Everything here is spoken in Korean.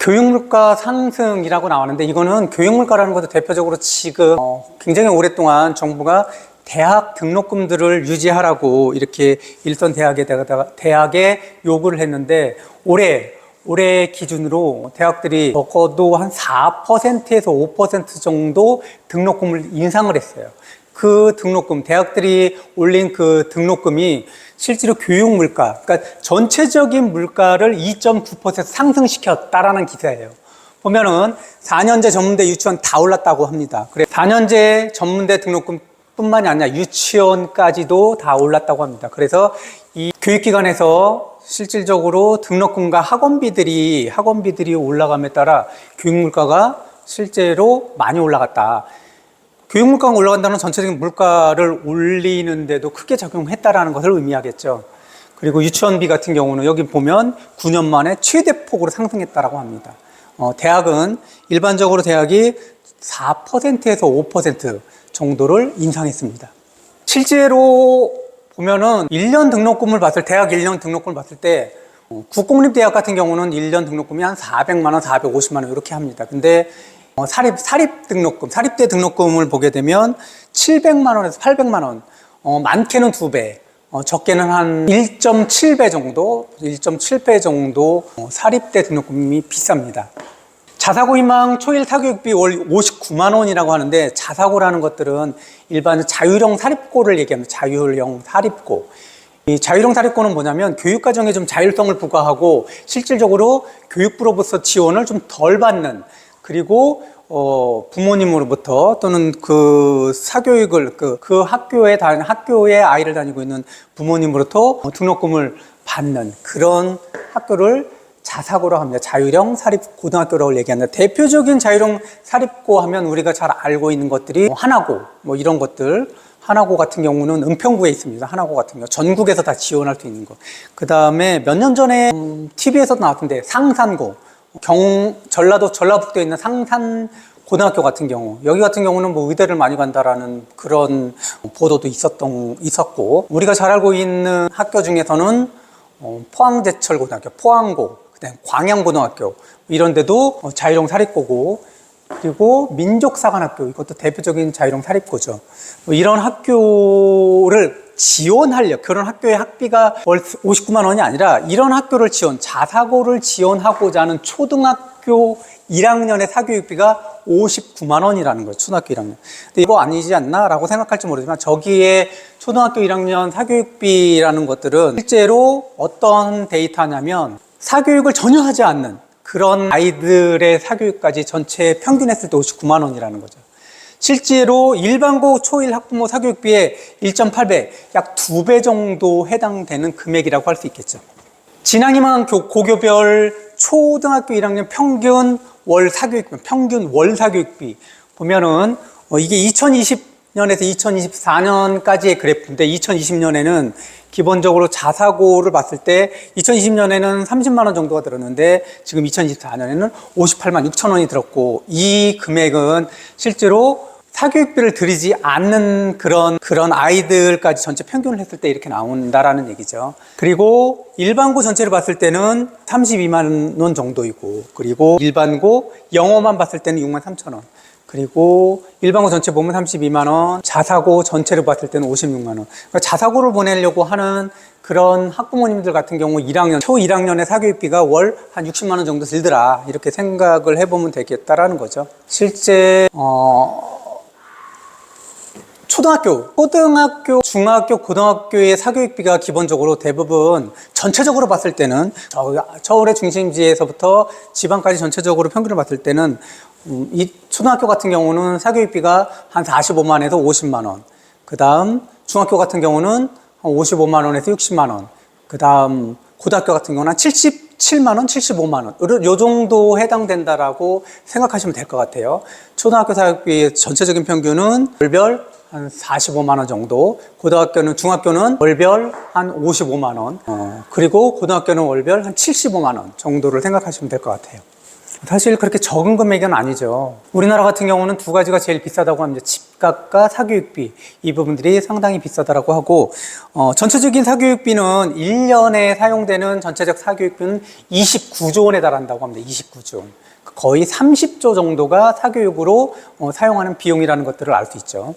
교육물가 상승이라고 나왔는데, 이거는 교육물가라는 것도 대표적으로 지금 굉장히 오랫동안 정부가 대학 등록금들을 유지하라고 이렇게 일선 대학에 요구를 했는데, 올해 기준으로 대학들이 적어도 한 4%에서 5% 정도 등록금을 인상을 했어요. 그 등록금, 대학들이 올린 그 등록금이 실제로 교육 물가, 그러니까 전체적인 물가를 2.9% 상승시켰다라는 기사예요. 보면은 4년제 전문대 유치원 다 올랐다고 합니다. 그래 4년제 전문대 등록금 뿐만이 아니라 유치원까지도 다 올랐다고 합니다. 그래서 이 교육기관에서 실질적으로 등록금과 학원비들이 올라감에 따라 교육 물가가 실제로 많이 올라갔다. 교육 물가가 올라간다는 전체적인 물가를 올리는데도 크게 작용했다라는 것을 의미하겠죠. 그리고 유치원비 같은 경우는 여기 보면 9년 만에 최대폭으로 상승했다라고 합니다. 대학은 일반적으로 대학이 4%에서 5% 정도를 인상했습니다. 실제로 보면은 1년 등록금을 대학 1년 등록금을 봤을 때 국공립대학 같은 경우는 1년 등록금이 한 400만 원, 450만 원 이렇게 합니다. 근데 사립대 등록금을 보게 되면 700만 원에서 800만 원, 많게는 2배, 적게는 한 1.7배 정도 사립대 등록금이 비쌉니다. 자사고 희망 초일 사교육비 월 59만 원이라고 하는데, 자사고라는 것들은 일반 자율형 사립고를 얘기합니다. 자율형 사립고. 이 자율형 사립고는 뭐냐면 교육과정에 좀 자율성을 부과하고 실질적으로 교육부로부터 지원을 좀 덜 받는, 그리고 부모님으로부터 또는 그 사교육을 그 학교에 아이를 다니고 있는 부모님으로부터 등록금을 받는 그런 학교를 자사고라고 합니다. 자율형 사립고등학교라고 얘기합니다. 대표적인 자율형 사립고 하면 우리가 잘 알고 있는 것들이 하나고 이런 것들. 하나고 같은 경우는 은평구에 있습니다. 하나고 같은 경우 전국에서 다 지원할 수 있는 것. 그 다음에 몇 년 전에 TV에서 나왔던데 상산고, 전라북도에 있는 상산고등학교 같은 경우, 여기 같은 경우는 의대를 많이 간다라는 그런 보도도 있었고, 우리가 잘 알고 있는 학교 중에서는 포항제철고등학교, 포항고, 그다음에 광양고등학교 이런 데도 자율형 사립고고, 그리고 민족사관학교, 이것도 대표적인 자율형 사립고죠. 이런 학교를 그런 학교의 학비가 월 59만 원이 아니라 이런 학교를 자사고를 지원하고자 하는 초등학교 1학년의 사교육비가 59만 원이라는 거예요. 초등학교 1학년. 근데 이거 아니지 않나? 라고 생각할지 모르지만, 저기에 초등학교 1학년 사교육비라는 것들은 실제로 어떤 데이터냐면, 사교육을 전혀 하지 않는 그런 아이들의 사교육까지 전체 평균했을 때 59만 원이라는 거죠. 실제로 일반고 초일 학부모 사교육비의 1.8배, 약 2배 정도 해당되는 금액이라고 할 수 있겠죠. 진학희망 고교별 초등학교 1학년 평균 월 사교육비 보면은 이게 2020년에서 2024년까지의 그래프인데, 2020년에는 기본적으로 자사고를 봤을 때 2020년에는 30만 원 정도가 들었는데 지금 2024년에는 58만 6천 원이 들었고, 이 금액은 실제로 사교육비를 들이지 않는 그런 아이들까지 전체 평균을 했을 때 이렇게 나온다라는 얘기죠. 그리고 일반고 전체를 봤을 때는 32만 원 정도이고, 그리고 일반고 영어만 봤을 때는 6만 3천 원, 그리고 일반고 전체 보면 32만 원, 자사고 전체를 봤을 때는 56만 원. 그러니까 자사고를 보내려고 하는 그런 학부모님들 같은 경우 초 1학년의 사교육비가 월 한 60만 원 정도 들더라, 이렇게 생각을 해보면 되겠다라는 거죠. 실제 초등학교, 중학교, 고등학교의 사교육비가 기본적으로 대부분 전체적으로 봤을 때는 서울의 중심지에서부터 지방까지 전체적으로 평균을 봤을 때는 이 초등학교 같은 경우는 사교육비가 한 45만에서 50만 원, 그 다음 중학교 같은 경우는 한 55만 원에서 60만 원, 그 다음 고등학교 같은 경우는 한 77만 원, 75만 원, 요 정도 해당된다라고 생각하시면 될 것 같아요. 초등학교 사교육비의 전체적인 평균은 월별 한 45만 원 정도, 중학교는 월별 한 55만 원, 그리고 고등학교는 월별 한 75만 원 정도를 생각하시면 될 것 같아요. 사실 그렇게 적은 금액은 아니죠. 우리나라 같은 경우는 두 가지가 제일 비싸다고 합니다. 집값과 사교육비. 이 부분들이 상당히 비싸다라고 하고, 전체적인 사교육비는 1년에 사용되는 전체적 사교육비는 29조 원에 달한다고 합니다. 29조. 거의 30조 정도가 사교육으로 사용하는 비용이라는 것들을 알 수 있죠.